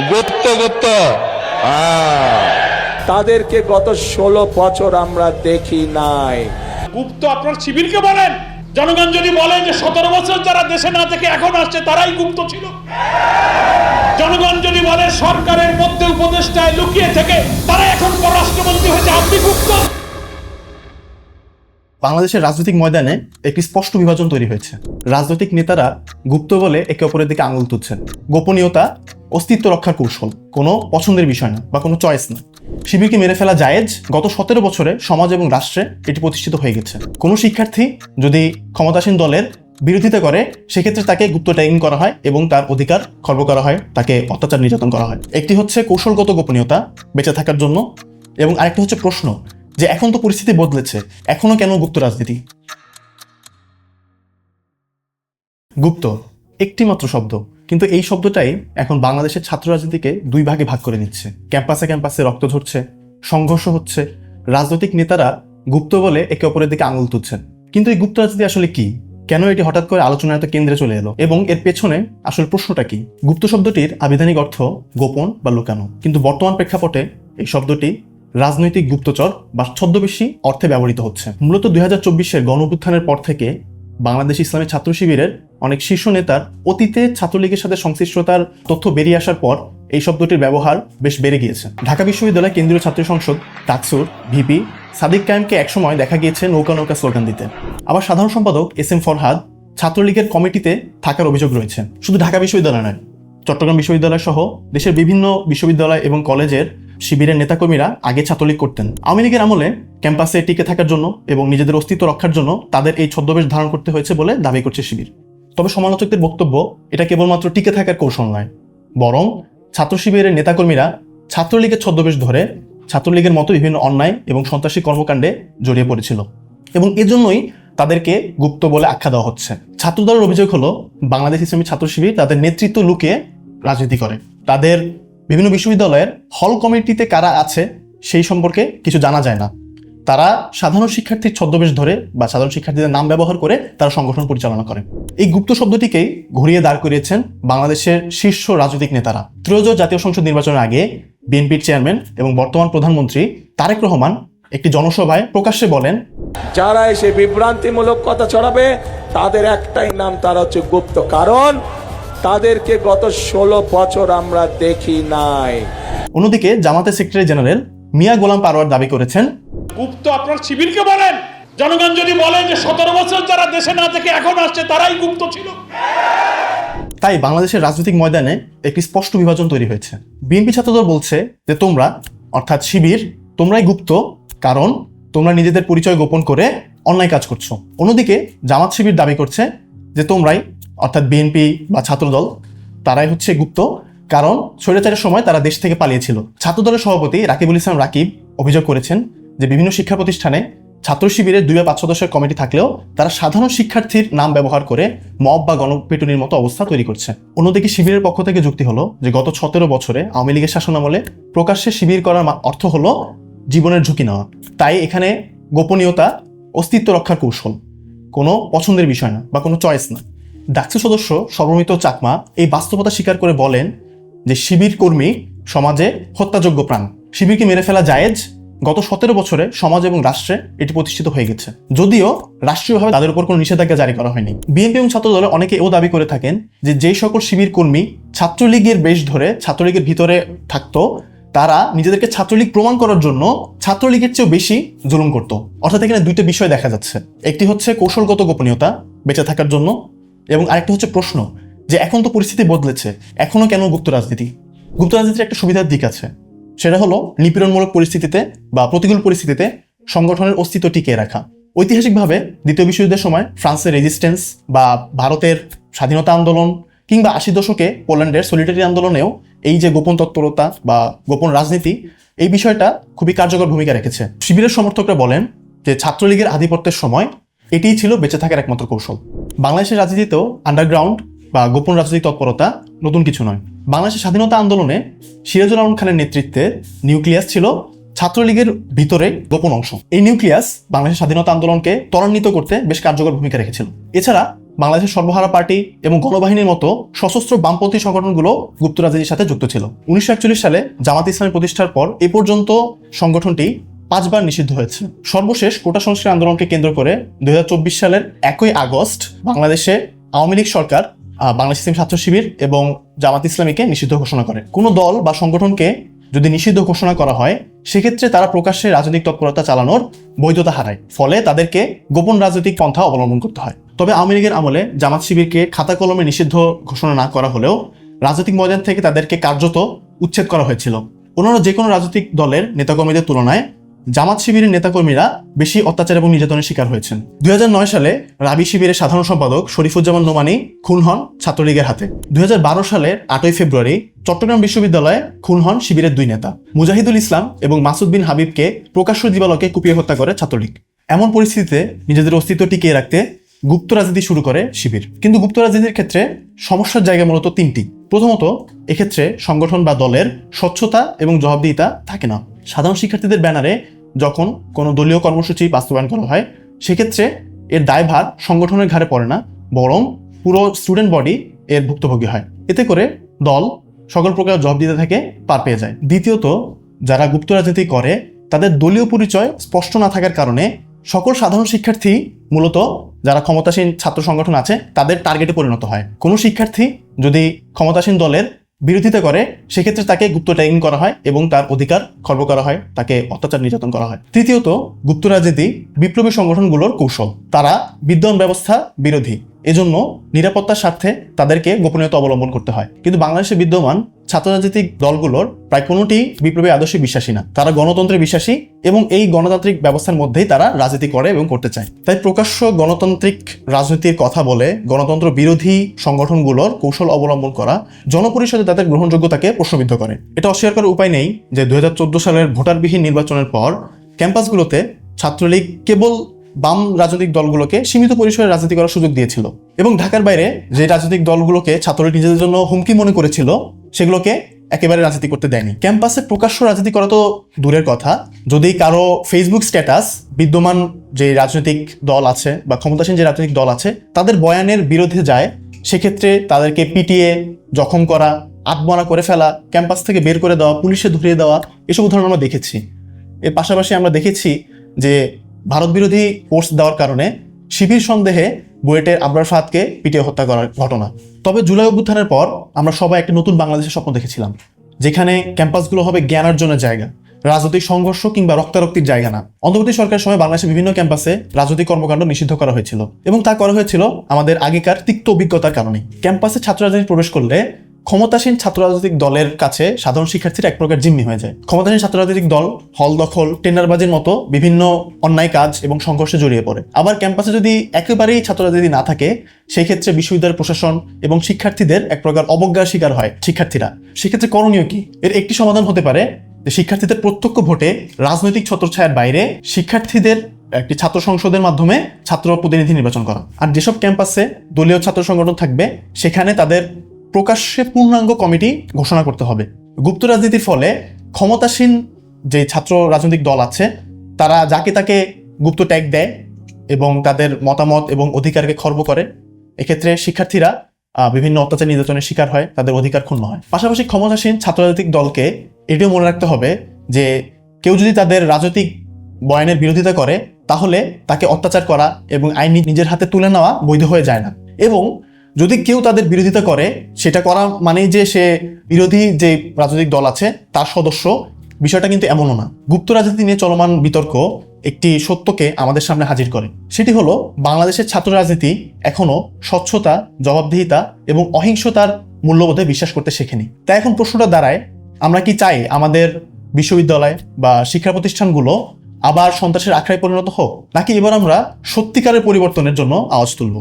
গুপ্ত গুপ্ত তাদেরকে গত 16 বছর আমরা দেখি নাই। গুপ্ত আপনার শিবিরকে বলেন। জনগণ যদি বলে যে 17 বছর যারা দেশে না থেকে এখন আসছে তারাই গুপ্ত ছিল, জনগণ যদি বলে সরকারের মধ্যে উপদেষ্টায় লুকিয়ে থেকে তারা এখন পররাষ্ট্রমন্ত্রী হয়েছে, আপনি গুপ্ত। বাংলাদেশের রাজনৈতিক ময়দানে একটি স্পষ্ট বিভাজন তৈরি হয়েছে। রাজনৈতিক নেতারা গুপ্ত বলে একে অপরের দিকে আঙুল তুলছেন। গোপনীয়তা অস্তিত্ব রক্ষার কৌশল, কোনো পছন্দের বিষয় না বা কোনো চয়েস না। শিবিরকে মেরে ফেলা জায়েজ, গত 17 বছরে সমাজ এবং রাষ্ট্রে এটি প্রতিষ্ঠিত হয়ে গেছে। কোনো শিক্ষার্থী যদি ক্ষমতাসীন দলের বিরোধিতা করে সেক্ষেত্রে তাকে গুপ্ত ট্যাগিং করা হয় এবং তার অধিকার খর্ব করা হয়, তাকে অত্যাচার নির্যাতন করা হয়। একটি হচ্ছে কৌশলগত গোপনীয়তা বেঁচে থাকার জন্য, এবং আরেকটি হচ্ছে প্রশ্ন যে এখন তো পরিস্থিতি বদলেছে, এখনো কেন গুপ্ত রাজনীতি? গুপ্ত একটি মাত্র শব্দ, কিন্তু এই শব্দটাই এখন বাংলাদেশের ছাত্র রাজনীতিকে দুই ভাগে ভাগ করে দিচ্ছে। ক্যাম্পাসে ক্যাম্পাসে রক্ত ঝরছে, সংঘর্ষ হচ্ছে, রাজনৈতিক নেতারা গুপ্ত বলে একে অপরের দিকে আঙুল তুলছেন। কিন্তু এই গুপ্ত রাজনীতি আসলে কি? কেন এটি হঠাৎ করে আলোচনার এত কেন্দ্রে চলে এলো এবং এর পেছনে আসলে প্রশ্নটা কি? গুপ্ত শব্দটির আবিধানিক অর্থ গোপন বা লুকানো, কিন্তু বর্তমান প্রেক্ষাপটে এই শব্দটি রাজনৈতিক গুপ্তচর বা ছদ্মবেশী অর্থে ব্যবহৃত হচ্ছে। মূলত 2024-এর গণঅভ্যুত্থানের পর থেকে বাংলাদেশ ইসলামী ছাত্র শিবিরের অনেক শীর্ষ নেতার অতীতে ছাত্রলীগের সাথে সংশ্লিষ্টতার তথ্য বেরিয়ে আসার পর এই শব্দটির ব্যবহার বেশ বেড়ে গিয়েছে। ঢাকা বিশ্ববিদ্যালয় কেন্দ্রীয় ছাত্র সংসদ ডাকসুর ভিপি সাদিক কায়েমকে একসময় দেখা গিয়েছে নৌকা নৌকা স্লোগান দিতে। আবার সাধারণ সম্পাদক SM ফরহাদ ছাত্রলীগের কমিটিতে থাকার অভিযোগ রয়েছে। শুধু ঢাকা বিশ্ববিদ্যালয় নয়, চট্টগ্রাম বিশ্ববিদ্যালয় সহ দেশের বিভিন্ন বিশ্ববিদ্যালয় এবং কলেজের শিবিরের নেতাকর্মীরা আগে ছাত্রলীগ করতেন। আওয়ামী লীগের আমলে ক্যাম্পাসে টিকে থাকার জন্য এবং নিজেদের অস্তিত্ব রক্ষার জন্য তাদের এই ছদ্মবেশ ধারণ করতে হয়েছে বলে দাবি করছে শিবির। তবে সমালোচকদের বক্তব্য এটা কেবলমাত্র টিকে থাকার কৌশল নয়, বরং ছাত্র শিবিরের নেতাকর্মীরা ছাত্রলীগের ছদ্মবেশ ধরে ছাত্রলীগের মতো বিভিন্ন অন্যায় এবং সন্ত্রাসী কর্মকাণ্ডে জড়িয়ে পড়েছিল এবং এজন্যই তাদেরকে গুপ্ত বলে আখ্যা দেওয়া হচ্ছে। ছাত্রদলের অভিযোগ হলো বাংলাদেশ ইসলামী ছাত্র শিবির তাদের নেতৃত্ব লুকিয়ে রাজনীতি করে। তাদের বিভিন্ন বিশ্ববিদ্যালয়ের হল কমিটিতে কারা আছে সেই সম্পর্কে কিছু জানা যায় না। তারা সাধারণ শিক্ষার্থীর ছদ্মবেশ ধরে বা সাধারণ শিক্ষার্থীদের নাম ব্যবহার করে তারা সংগঠন পরিচালনা করে। এই গুপ্ত শব্দটিকেই ঘুরিয়ে দাঁড় করিয়েছেন বাংলাদেশের শীর্ষ রাজনৈতিক নেতারা। ত্রয়োদশ জাতীয় সংসদ নির্বাচনের আগে বিএনপির চেয়ারম্যান এবং বর্তমান প্রধানমন্ত্রী তারেক রহমান একটি জনসভায় প্রকাশ্যে বলেন, যারা এসে বিভ্রান্তিমূলক কথা ছড়াবে তাদের একটাই নাম, তারা হচ্ছে গুপ্ত। কারণ তাদেরকে গত 16 বছর আমরা দেখি নাই। অন্যদিকে জামাতের সেক্রেটারি জেনারেল মিয়া গোলাম পারোয়ার দাবি করেছেন, গুপ্ত আপনার শিবিরকে বলেন। জনগণ যদি বলে যে 17 বছর যারা দেশে না থেকে এখন আসছে তারাই গুপ্ত ছিল। তাই বাংলাদেশের রাজনৈতিক ময়দানে একটি স্পষ্ট বিভাজন তৈরি হয়েছে। বিএনপি ছাত্রদল বলছে যে তোমরা, অর্থাৎ শিবির, তোমরাই গুপ্ত, কারণ তোমরা নিজেদের পরিচয় গোপন করে অন্যায় কাজ করছো। অন্যদিকে জামাত শিবির দাবি করছে যে তোমরাই, অর্থাৎ বিএনপি বা ছাত্রদল, তারাই হচ্ছে গুপ্ত, কারণ স্বৈরাচারের সময় তারা দেশ থেকে পালিয়েছিল। ছাত্রদলের সভাপতি রাকিবুল ইসলাম রাকিব অভিযোগ করেছেন যে বিভিন্ন শিক্ষা প্রতিষ্ঠানে ছাত্র শিবিরের 2 বা 5 সদস্যের কমিটি থাকলেও তারা সাধারণ শিক্ষার্থীর নাম ব্যবহার করে মব বা গণপিটুনির মতো অবস্থা তৈরি করছে। অন্যদিকে শিবিরের পক্ষ থেকে যুক্তি হলো যে গত 17 বছরে আওয়ামী লীগের শাসনামলে প্রকাশ্যে শিবির করার অর্থ হলো জীবনের ঝুঁকি নেওয়া। তাই এখানে গোপনীয়তা অস্তিত্ব রক্ষার কৌশল, কোনো পছন্দের বিষয় না বা কোনো চয়েস না। ডাকসু সদস্য সর্বমিত চাকমা এই বাস্তবতা স্বীকার করে বলেন যে শিবির কর্মী সমাজে হত্যাযোগ্য প্রাণ। শিবিরকে মেরে ফেলা জায়েজ, গত 17 বছরে সমাজ এবং রাষ্ট্রে এটি প্রতিষ্ঠিত হয়ে গেছে, যদিও রাষ্ট্রীয়ভাবে তাদের উপর কোনো নিষেধাজ্ঞা জারি করা হয়নি। বিএনপি এবং ছাত্রদলে অনেকে এও দাবি করে থাকেন যে যেই সকল শিবির কর্মী ছাত্রলীগের বেশ ধরে ছাত্রলীগের ভিতরে থাকতো তারা নিজেদেরকে ছাত্রলীগ প্রমাণ করার জন্য ছাত্রলীগের চেয়েও বেশি জুলুম করত। অর্থাৎ এখানে দুইটা বিষয় দেখা যাচ্ছে, একটি হচ্ছে কৌশলগত গোপনীয়তা বেঁচে থাকার জন্য, এবং আরেকটা হচ্ছে প্রশ্ন যে এখন তো পরিস্থিতি বদলেছে, এখনো কেন গুপ্ত রাজনীতি? গুপ্ত রাজনীতির একটা সুবিধার দিক আছে, সেটা হলো নিপীড়নমূলক পরিস্থিতিতে বা প্রতিকূল পরিস্থিতিতে সংগঠনের অস্তিত্ব টিকিয়ে রাখা। ঐতিহাসিকভাবে দ্বিতীয় বিশ্বযুদ্ধের সময় ফ্রান্সের রেজিস্ট্যান্স বা ভারতের স্বাধীনতা আন্দোলন কিংবা 80 দশকে পোল্যান্ডের সলিটারি আন্দোলনেও এই যে গোপন তৎপরতা বা গোপন রাজনীতি, এই বিষয়টা খুবই কার্যকর ভূমিকা রেখেছে। শিবিরের সমর্থকরা বলেন যে ছাত্রলীগের আধিপত্যের সময় এটিই ছিল বেঁচে থাকার একমাত্র কৌশল। বাংলাদেশের রাজনীতিতেও আন্ডারগ্রাউন্ড বা গোপন রাজনৈতিক তৎপরতা নতুন কিছু নয়। বাংলাদেশের স্বাধীনতা আন্দোলনে সিরাজুল আলম খানের নেতৃত্বে নিউক্লিয়াস ছিল ছাত্রলীগের ভিতরে গোপন অংশ। এই নিউক্লিয়াস বাংলাদেশের স্বাধীনতা আন্দোলনকে ত্বরান্বিত করতে বেশ কার্যকর ভূমিকা রেখেছিল। এছাড়া বাংলাদেশের সর্বহারা পার্টি এবং গণবাহিনীর মতো সশস্ত্র বামপন্থী সংগঠনগুলো গুপ্ত রাজনীতির সাথে যুক্ত ছিল। 1941 সালে জামাত ইসলামী প্রতিষ্ঠার পর এ পর্যন্ত সংগঠনটি 5 বার নিষিদ্ধ হয়েছে। সর্বশেষ কোটা সংস্কার আন্দোলনকে কেন্দ্র করে 2024 সালের 1 আগস্ট বাংলাদেশে আওয়ামী লীগ সরকার বাংলাদেশ ইসলামী ছাত্র শিবির এবং জামাত ইসলামীকে নিষিদ্ধ ঘোষণা করে। কোনো দল বা সংগঠনকে যদি নিষিদ্ধ ঘোষণা করা হয়, সেক্ষেত্রে তারা প্রকাশ্যে রাজনৈতিক তৎপরতা চালানোর বৈধতা হারায়, ফলে তাদেরকে গোপন রাজনৈতিক পন্থা অবলম্বন করতে হয়। তবে আওয়ামী লীগের আমলে জামাত শিবিরকে খাতা কলমে নিষিদ্ধ ঘোষণা না করা হলেও রাজনৈতিক ময়দান থেকে তাদেরকে কার্যত উচ্ছেদ করা হয়েছিল। অন্যান্য যে কোনো রাজনৈতিক দলের নেতাকর্মীদের তুলনায় জামাত শিবিরের নেতাকর্মীরা বেশি অত্যাচার এবং নির্যাতনের শিকার হয়েছেন। 2009 সালে রাবি শিবিরের সাধারণ সম্পাদক শরীফুজ্জামান নোমানী খুন হন ছাত্রলীগের হাতে। 2012 সালের 8 ফেব্রুয়ারি চট্টগ্রাম বিশ্ববিদ্যালয়ে খুন হন শিবিরের 2 নেতা মুজাহিদুল ইসলাম এবং মাসুদ বিন হাবিবকে প্রকাশ্য দিবালোকে কুপিয়ে হত্যা করে ছাত্রলীগ। এমন পরিস্থিতিতে নিজেদের অস্তিত্ব টিকিয়ে রাখতে গুপ্ত রাজনীতি শুরু করে শিবির। কিন্তু গুপ্ত রাজনীতির ক্ষেত্রে সমস্যার জায়গা মূলত 3টি। প্রথমত, এক্ষেত্রে সংগঠন বা দলের স্বচ্ছতা এবং জবাবদিহিতা থাকে না। সাধারণ শিক্ষার্থীদের ব্যানারে যখন কোনো দলীয় কর্মসূচি বাস্তবায়ন করা হয়, সেক্ষেত্রে এর দায়ভার সংগঠনের ঘাড়ে পড়ে না, বরং পুরো স্টুডেন্ট বডি এর ভুক্তভোগী হয়। এতে করে দল সকল প্রকার জবাবদিহিতা থেকে পার পেয়ে যায়। দ্বিতীয়ত, যারা গুপ্ত রাজনীতি করে তাদের দলীয় পরিচয় স্পষ্ট না থাকার কারণে সকল সাধারণ শিক্ষার্থী মূলত যারা ক্ষমতাসীন ছাত্র সংগঠন আছে তাদের টার্গেটে পরিণত হয়। কোনো শিক্ষার্থী যদি ক্ষমতাসীন দলের বিরোধিতা করে, সেক্ষেত্রে তাকে গুপ্ত ট্যাগিং করা হয় এবং তার অধিকার খর্ব করা হয়, তাকে অত্যাচার নির্যাতন করা হয়। তৃতীয়ত, গুপ্ত রাজনীতি বিপ্লবী সংগঠনগুলোর কৌশল। তারা বিদ্যমান ব্যবস্থা বিরোধী, এজন্য নিরাপত্তার স্বার্থে তাদেরকে গোপনীয়তা অবলম্বন করতে হয়। কিন্তু বাংলাদেশে বিদ্যমান ছাত্র রাজনৈতিক দলগুলোর প্রায় কোনোটি বিপ্লবী আদর্শে বিশ্বাসী না, তারা গণতন্ত্রে বিশ্বাসী এবং এই গণতান্ত্রিক ব্যবস্থার মধ্যেই তারা রাজনীতি করে এবং করতে চায়। তাই প্রকাশ্য গণতান্ত্রিক রাজনীতির কথা বলে গণতন্ত্র বিরোধী সংগঠনগুলোর কৌশল অবলম্বন করা জনপরিষদে তাদের গ্রহণযোগ্যতাকে প্রশ্নবিদ্ধ করে। এটা অস্বীকার করার উপায় নেই যে 2014 সালের ভোটারবিহীন নির্বাচনের পর ক্যাম্পাসগুলোতে ছাত্রলীগ কেবল বাম রাজনৈতিক দলগুলোকে সীমিত পরিসরে রাজনীতি করার সুযোগ দিয়েছিল এবং ঢাকার বাইরে যে রাজনৈতিক দলগুলোকে ছাত্রলীগ নিজেদের জন্য হুমকি মনে করেছিল, সেগুলোকে একেবারে রাজনীতি করতে দেয়নি। ক্যাম্পাসে প্রকাশ্য রাজনীতি করা তো দূরের কথা, যদি কারো ফেসবুক স্ট্যাটাস বিদ্যমান যে রাজনৈতিক দল আছে বা ক্ষমতাসীন যে রাজনৈতিক দল আছে তাদের বয়ানের বিরুদ্ধে যায়, সেক্ষেত্রে তাদেরকে পিটিয়ে জখম করা, আত্মহত্যা করে ফেলা, ক্যাম্পাস থেকে বের করে দেওয়া, পুলিশে ধরিয়ে দেওয়া, এসব উদাহরণ আমরা দেখেছি। এর পাশাপাশি আমরা দেখেছি যে ভারত বিরোধী পোস্ট দেওয়ার কারণে শিবির সন্দেহে বুয়েটের আবরার ফাহাদকে পিটিয়ে হত্যা করার ঘটনা। তবে জুলাই অভ্যুত্থানের পর আমরা সবাই একটা নতুন বাংলাদেশের স্বপ্ন দেখেছিলাম, যেখানে ক্যাম্পাসগুলো হবে জ্ঞান অর্জনের জায়গা, রাজনৈতিক সংঘর্ষ কিংবা রক্তারক্তির জায়গা না। অন্তর্বর্তী সরকারের সময় বাংলাদেশের বিভিন্ন ক্যাম্পাসে রাজনৈতিক কর্মকাণ্ড নিষিদ্ধ করা হয়েছিল এবং তা করা হয়েছিল আমাদের আগেকার তিক্ত অভিজ্ঞতার কারণে। ক্যাম্পাসে ছাত্র রাজনীতি প্রবেশ করলে ক্ষমতাসীন ছাত্র রাজনৈতিক দলের কাছে সাধারণ শিক্ষার্থীরা এক প্রকার জিম্মি হয়ে যায়। ক্ষমতাসীন ছাত্র রাজনৈতিক দল হল দখল, টেন্ডারবাজির মতো বিভিন্ন অন্যায় কাজ এবং সংঘর্ষে জড়িয়ে পড়ে। আবার ক্যাম্পাসে যদি একেবারেই ছাত্র রাজনীতি না থাকে, সেই ক্ষেত্রে বিশ্ববিদ্যালয়ের প্রশাসন এবং শিক্ষার্থীদের এক প্রকার অবজ্ঞার শিকার হয় শিক্ষার্থীরা। সেক্ষেত্রে করণীয় কি? এর একটি সমাধান হতে পারে যে শিক্ষার্থীদের প্রত্যক্ষ ভোটে রাজনৈতিক ছত্রছায়ার বাইরে শিক্ষার্থীদের একটি ছাত্র সংসদের মাধ্যমে ছাত্র প্রতিনিধি নির্বাচন করা। আর যেসব ক্যাম্পাসে দলীয় ছাত্র সংগঠন থাকবে, সেখানে তাদের প্রকাশ্যে পূর্ণাঙ্গ কমিটি ঘোষণা করতে হবে। গুপ্ত রাজনীতির ফলে ক্ষমতাসীন যে ছাত্র রাজনৈতিক দল আছে তারা যাকে তাকে গুপ্ত ট্যাগ দেয় এবং তাদের মতামত এবং অধিকারকে খর্ব করে। এক্ষেত্রে শিক্ষার্থীরা বিভিন্ন অত্যাচার নির্যাতনের শিকার হয়, তাদের অধিকার ক্ষুণ্ণ হয়। পাশাপাশি ক্ষমতাসীন ছাত্র রাজনৈতিক দলকে এটিও মনে রাখতে হবে যে কেউ যদি তাদের রাজনৈতিক বয়ানের বিরোধিতা করে, তাহলে তাকে অত্যাচার করা এবং আইন নিজের হাতে তুলে নেওয়া বৈধ হয়ে যায় না। এবং যদি কেউ তাদের বিরোধিতা করে, সেটা করা মানেই যে সে বিরোধী যে রাজনৈতিক দল আছে তার সদস্য, বিষয়টা কিন্তু এমনও না। গুপ্ত রাজনীতি নিয়ে চলমান বিতর্ক একটি সত্যকে আমাদের সামনে হাজির করে। সেটি হলো বাংলাদেশের ছাত্র রাজনীতি এখনো স্বচ্ছতা, জবাবদিহিতা এবং অহিংসতার মূল্যবোধে বিশ্বাস করতে শেখেনি। তাই এখন প্রশ্নটা দাঁড়ায়, আমরা কি চাই আমাদের বিশ্ববিদ্যালয় বা শিক্ষা প্রতিষ্ঠানগুলো আবার সন্ত্রাসের আখড়ায় পরিণত হোক, নাকি এবার আমরা সত্যিকারের পরিবর্তনের জন্য আওয়াজ তুলব?